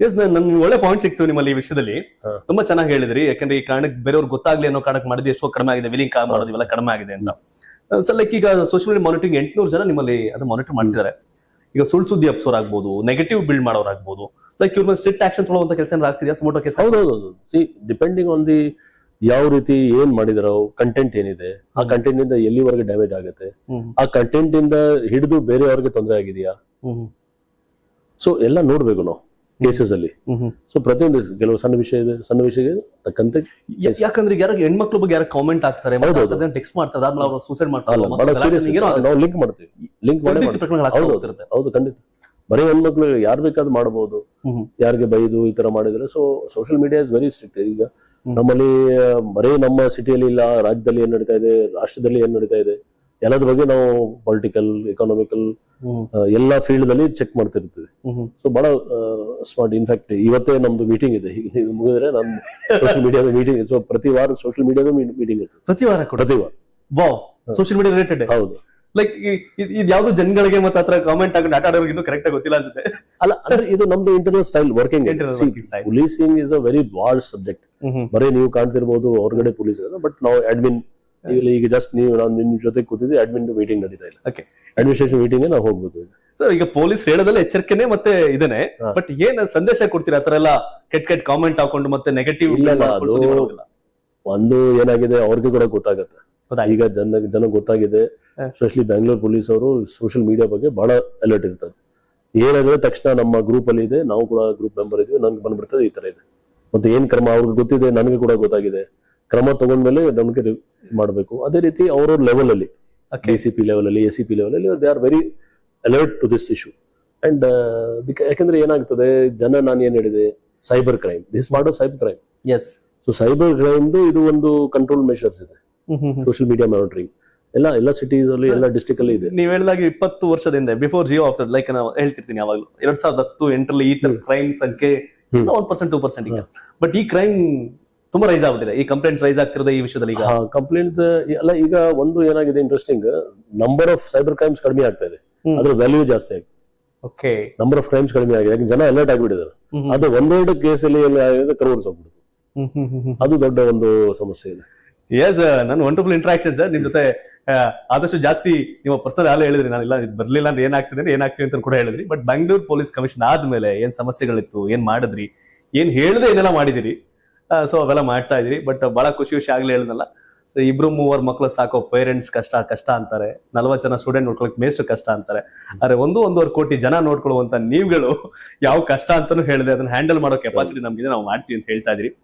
S ನನ್ ಒಳ್ಳೆ point ಸಿಕ್ತು ನಿಮ್ಮಲ್ಲಿ ಈ ವಿಷಯದಲ್ಲಿ. ತುಂಬಾ ಚೆನ್ನಾಗಿ ಹೇಳಿದ್ರಿ. ಯಾಕಂದ್ರೆ ಈ ಕಾರಣಕ್ಕೆ ಬೇರೆಯವ್ರಿಗೆ ಗೊತ್ತಾಗ್ಲಿ ಅನ್ನೋ ಕಾರಣಕ್ಕೆ ಮಾಡಿದ್ರೆ ಎಷ್ಟೋ ಕಡಿಮೆ ಆಗಿದೆ, ವಿಲಿಂಗ್ ಮಾಡೋದು ಇವೆಲ್ಲ ಕಡಿಮೆ ಆಗಿದೆ ಅಂತ. ಸರ್ ಲೈಕ್ ಈಗ ಸೋಷಿಯಲ್ ಮೀಡಿಯಾ ಮಾನಿಟರಿಂಗ್ 800 ಜನ ನಿಮ್ಮಲ್ಲಿ ಅದು ಮಾನಿಟರ್ ಮಾಡ್ತಿದ್ದಾರೆ. ಈಗ ಸುಳ್ಳು ಸುದ್ದಿ ಹಬ್ಸೋರ್ ಆಗ್ಬೋದು, ನೆಗೆಟಿವ್ ಬಿಲ್ಡ್ ಮಾಡೋರ್ ಆಗ್ಬೋದು, ಲೈಕ್ ಇವ್ರ ಸ್ಟ್ರಿಕ್ಟ್ ಆಕ್ಷನ್ ತಗೊಳ್ಳುವಂತ ಕೆಲಸ ಆಗ್ತಿದೆಯಾ ಸುಮೋಟೋ ಕೇಸ್? ಹೌದೌದು. ಸಿ ಡಿಪೆಂಡಿಂಗ್ ಆನ್ ದಿ ಯಾವ ರೀತಿ ಏನ್ ಮಾಡಿದಾರೋ, ಕಂಟೆಂಟ್ ಏನಿದೆ, ಆ ಕಂಟೆಂಟ್ ಇಂದ ಎಲ್ಲಿವರೆಗೆ ಡ್ಯಾಮೇಜ್ ಆಗುತ್ತೆ, ಆ ಕಂಟೆಂಟ್ ಇಂದ ಹಿಡಿದು ಬೇರೆಯವ್ರಿಗೆ ತೊಂದರೆ ಆಗಿದೆಯಾ, ಸೊ ಎಲ್ಲ ನೋಡ್ಬೇಕು ನಾವು ಕೇಸಸ್ ಅಲ್ಲಿ. ಸೊ ಪ್ರತಿಯೊಂದು ಕೆಲವು ಸಣ್ಣ ವಿಷಯ ಇದೆ, ಸಣ್ಣ ವಿಷಯ ತಕ್ಕಂತೆ. ಯಾಕಂದ್ರೆ ಯಾರು ಹೆಣ್ಮಕ್ಳ ಬಗ್ಗೆ ಯಾರು ಕಾಮೆಂಟ್ ಆಗ್ತಾರೆ, ಟೆಕ್ಸ್ಟ್ ಮಾಡ್ತಾರೆ, ಅದಾದ್ಮೇಲೆ ಅವರು ಸೂಸೈಡ್ ಮಾಡ್ತಾರೆ, ನಾವು ಲಿಂಕ್ ಮಾಡ್ತೀವಿ, ಲಿಂಕ್ ಮಾಡಿ. ಹೌದು, ಖಂಡಿತ. ಬರೀ ಹೆಣ್ಮಕ್ಳು ಯಾರು ಬೇಕಾದ್ರೂ ಮಾಡಬಹುದು, ಯಾರಿಗೆ ಬೈದು ಈ ತರ ಮಾಡಿದ್ರೆ. So social media is very strict. ಈಗ ನಮ್ಮಲ್ಲಿ ಬರೀ ನಮ್ಮ ಸಿಟಿಯಲ್ಲಿ ಇಲ್ಲ, ರಾಜ್ಯದಲ್ಲಿ ಏನ್ ನಡೀತಾ ಇದೆ, ರಾಷ್ಟ್ರದಲ್ಲಿ ಏನ್ ನಡೀತಾ ಇದೆ, ಎಲ್ಲದ್ರ ಬಗ್ಗೆ ನಾವು ಪೊಲಿಟಿಕಲ್, ಎಕನಾಮಿಕಲ್ ಎಲ್ಲಾ ಫೀಲ್ಡ್ ಅಲ್ಲಿ ಚೆಕ್ ಮಾಡ್ತಿರ್ತೀವಿ. ಸೊ ಬಹಳ ಸ್ಮಾರ್ಟ್. ಇನ್ಫ್ಯಾಕ್ಟ್ ಇವತ್ತೇ ನಮ್ದು ಮೀಟಿಂಗ್ ಇದೆ, ಮುಗಿದ್ರೆ ನಮ್ ಸೋಷಿಯಲ್ ಮೀಡಿಯಾದ ಮೀಟಿಂಗ್. ಸೊ ಪ್ರತಿ ವಾರ ಸೋಷಿಯಲ್ ಮೀಡಿಯಾದ ಮೀಟಿಂಗ್ ಇರ್ತದೆ, ಪ್ರತಿ ವಾರ ಸೋಷಿಯಲ್ ಮೀಡಿಯಾ ರಿಲೇಟೆಡ್. ಹೌದು. ಲೈಕ್ ಇದು ಯಾವ್ದು ಜನಗಳಿಗೆ ಮತ್ತೆ ಹತ್ರ ಕಾಮೆಂಟ್ ಆಗಿ ಡಾಟಾ ಆಡೋರಿಗೆ ಇನ್ನೂ ಕರೆಕ್ಟ್ ಆಗಿ ಗೊತ್ತಿಲ್ಲ ಅನ್ಸುತ್ತೆ. ಅಲ್ಲ, ಅಂದ್ರೆ ಇದು ನಮ್ದು internal style working. Policing is a very vast subject. ಬರೀ ನೀವು ಕಾಣ್ತಿರ್ಬೋದು ಹೊರಗಡೆ ಪೊಲೀಸ್, ಬಟ್ ನಾವು ಅಡ್ಮಿನ್ ಈಗ ಜಸ್ಟ್ ನಾನು ನಿಮ್ ಜೊತೆ ಕೂತಿದ್ದೆ, ಅಡ್ಮಿನ್ ಮೀಟಿಂಗ್ ನಡೀತಾ ಇಲ್ಲ, ಅಡ್ಮಿನಿಸ್ಟ್ರೇಷನ್ ಮೀಟಿಂಗ್ ನಾವು ಹೋಗ್ಬೇಕು. ಈಗ ಪೊಲೀಸ್ ಹೇಳೋದಲ್ಲ ಎಚ್ಚರಿಕೆನೆ ಮತ್ತೆ ಇದನ್ನೇ, ಬಟ್ ಏನ್ ಸಂದೇಶ ಕೊಡ್ತೀರಾ ಆತರ ಎಲ್ಲ ಕೆಟ್ಟ ಕಾಮೆಂಟ್ ಹಾಕೊಂಡು ಮತ್ತೆ ನೆಗೆಟಿವ್? ಒಂದು ಏನಾಗಿದೆ ಅವ್ರಿಗೆ ಕೂಡ ಗೊತ್ತಾಗತ್ತೆ. ಈಗ ಜನ ಗೊತ್ತಾಗಿದೆ. ಎಸ್ಪೆಷಲಿ ಬ್ಯಾಂಗ್ಳೂರ್ ಪೊಲೀಸ್ ಅವರು ಸೋಷಿಯಲ್ ಮೀಡಿಯಾ ಬಗ್ಗೆ ಬಹಳ ಅಲರ್ಟ್ ಇರ್ತಾರೆ. ಏನಾದ್ರೆ ತಕ್ಷಣ ನಮ್ಮ ಗ್ರೂಪ್ ಅಲ್ಲಿ ಇದೆ, ನಾವು ಕೂಡ ಗ್ರೂಪ್ ಮೆಂಬರ್ ಇದೀವಿ, ನನ್ಗೆ ಬಂದ್ಬಿಡ್ತದೆ ಈ ತರ ಇದೆ. ಮತ್ತೆ ಏನ್ ಕ್ರಮ ಅವ್ರಿಗೆ ಗೊತ್ತಿದೆ, ನನಗೆ ಕೂಡ ಗೊತ್ತಾಗಿದೆ. ಕ್ರಮ ತಗೊಂಡ್ಮೇಲೆ ನಮ್ಗೆ ಮಾಡಬೇಕು. ಅದೇ ರೀತಿ ಅವ್ರವ್ರ ಲೆವೆಲ್ ಅಲ್ಲಿ, DCP ಲೆವೆಲ್ ಅಲ್ಲಿ, ACP ಲೆವೆಲ್ ಅಲ್ಲಿ they are very alert to this issue. And ಯಾಕಂದ್ರೆ ಏನಾಗ್ತದೆ, ನಾನು ಏನ್ ಹೇಳಿದೆ, cyber crime, this part of cyber crime. Yes. So cyber crime ಇದು ಒಂದು ಕಂಟ್ರೋಲ್ ಮೆಷರ್ಸ್ ಇದೆ. ಸೋಷಿಯಲ್ ಮೀಡಿಯಾ ಮಾನಿಟರಿಂಗ್ ಎಲ್ಲ ಸಿಟೀಸ್ ಅಲ್ಲಿ, ಎಲ್ಲ ಡಿಸ್ಟ್ರಿಕ್ಟ್ ಅಲ್ಲಿ ಇದೆ. ನೀವ್ ಹೇಳಿದಾಗ 20 ವರ್ಷದಿಂದ ಬಿಫೋರ್ ಜಿಯೋ ಆಫ್ಟರ್, ಲೈಕ್ ನಾವು ಹೇಳ್ತಿರ್ತೀನಿ ಯಾವಾಗಲೂ 2010-8 ಈ ತರ ಕ್ರೈಮ್ ಸಂಖ್ಯೆ 1%, 2% ಈಗ. ಬಟ್ ಈ ಕ್ರೈಮ್ ತುಂಬಾ ರೈಸ್ ಆಗ್ಬಿಟ್ಟಿದೆ. ಈ ಕಂಪ್ಲೇಂಟ್ಸ್ ರೈಸ್ ಆಗ್ತಿರೋದು ಈ ವಿಷಯದಲ್ಲಿ. ಈಗ ಕಂಪ್ಲೇಂಟ್ಸ್ ಅಲ್ಲ, ಈಗ ಒಂದು ಏನಾಗಿದೆ interesting, number of cyber crimes ಕಡಿಮೆ ಆಗ್ತಾ ಇದೆ, ಅದ್ರ ವ್ಯಾಲ್ಯೂ ಜಾಸ್ತಿ ಆಗಿದೆ. ಓಕೆ, ನಂಬರ್ ಆಫ್ ಕ್ರೈಮ್ಸ್ ಕಡಿಮೆ ಆಗಿದೆ, ಯಾಕೆ ಜನ ಅಲರ್ಟ್ ಆಗಿಬಿಟ್ಟಿದ್ದಾರೆ. ಅದು ಒಂದೆರಡು ಕೇಸಲ್ಲಿ ಕ್ರೋರ್ಸ್ ಹೋಗ್ಬಿಡುದು, ಅದು ದೊಡ್ಡ ಒಂದು ಸಮಸ್ಯೆ ಇದೆ. ಎಸ್, ನನ್ನ ವಂಡರ್ಫುಲ್ ಇಂಟ್ರಾಕ್ಷನ್ ಸರ್. ನಿಮ್ ಜೊತೆ ಆದಷ್ಟು ಜಾಸ್ತಿ ನಿಮ್ಮ ಪರ್ಸನಲ್ ಹಾಲು ಹೇಳಿದ್ರಿ. ನಾನಿಲ್ಲ ಬರ್ಲಿಲ್ಲ ಅಂದ್ರೆ ಏನಾಗ್ತೀವಿ ಅಂತ ಕೂಡ ಹೇಳಿದ್ರಿ. ಬಟ್ ಬ್ಯಾಂಗ್ಳೂರ್ ಪೊಲೀಸ್ ಕಮಿಷನ್ ಆದ್ಮೇಲೆ ಏನ್ ಸಮಸ್ಯೆಗಳಿತ್ತು, ಏನ್ ಮಾಡಿದ್ರಿ, ಏನ್ ಹೇಳಿದ್ರೆ ಏನೆಲ್ಲ ಮಾಡಿದಿರಿ, ಸೊ ಅವೆಲ್ಲ ಮಾಡ್ತಾ ಇದ್ರಿ. ಬಟ್ ಬಹಳ ಖುಷಿ ಆಗ್ಲೇ ಹೇಳಿದ್ನಲ್ಲ. ಸೊ 2-3 ಮಕ್ಳು ಸಾಕೋ ಪೇರೆಂಟ್ಸ್ ಕಷ್ಟ ಅಂತಾರೆ, 40 ಜನ ಸ್ಟೂಡೆಂಟ್ ನೋಡ್ಕೊಳಕ್ ಮೇಷ್ಟು ಕಷ್ಟ ಅಂತಾರೆ. ಆದ್ರೆ 1-1.5 ಕೋಟಿ ಜನ ನೋಡ್ಕೊಳ್ಳುವಂತ ನೀವುಗಳು ಯಾವ ಕಷ್ಟ ಅಂತಾನು ಹೇಳಿದ್ರೆ ಅದನ್ನ ಹ್ಯಾಂಡಲ್ ಮಾಡೋ ಕೆಪಾಸಿಟಿ ನಮ್ಗಿದೆ, ನಾವು ಮಾಡ್ತೀವಿ ಅಂತ ಹೇಳ್ತಾ ಇದ್ರಿ.